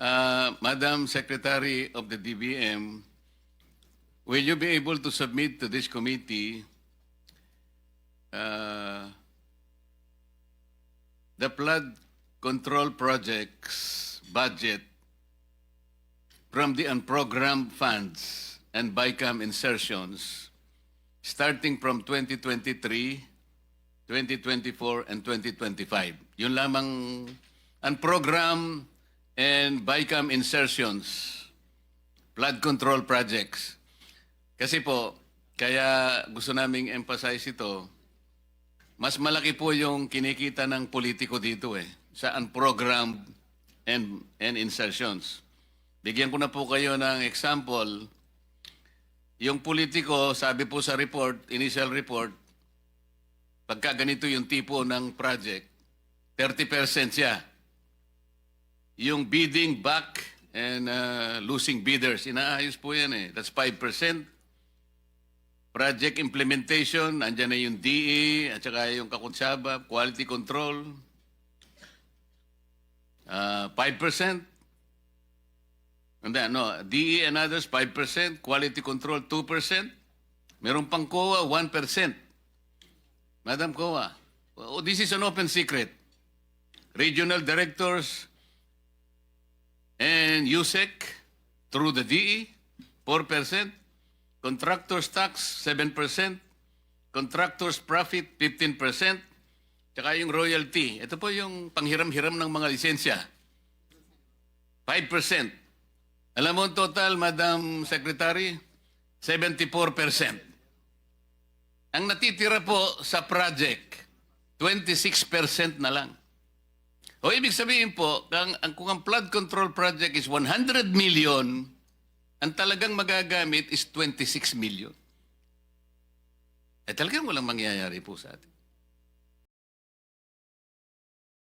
Madam Secretary of the DBM, will you be able to submit to this committee the flood control projects budget from the unprogrammed funds and BICAM insertions starting from 2023, 2024, and 2025? Yun lamang unprogrammed and BICAM insertions, flood control projects. Kasi po, kaya gusto naming emphasize ito, mas malaki po yung kinikita ng politiko dito sa unprogrammed and insertions. Bigyan ko na po kayo ng example. Yung politiko, sabi po sa report, initial report, pagka ganito yung tipo ng project, 30% siya. Yung bidding back and losing bidders, inaayos po yan That's 5%. Project implementation, andyan na yung DE, at saka yung kakunsaba, quality control, 5%. And then, DE and others, 5%. Quality control, 2%. Meron pang COA, 1%. Madam COA, this is an open secret. Regional directors and USEC through the DE, 4%. Contractors tax, 7%. Contractors profit, 15%. Tsaka yung royalty. Ito po yung panghiram-hiram ng mga lisensya. 5%. Alam mo ang total, Madam Secretary? 74%. Ang natitira po sa project, 26% na lang. O ibig sabihin po, kung ang flood control project is 100 million, ang talagang magagamit is 26 million. Talagang walang mangyayari po sa atin.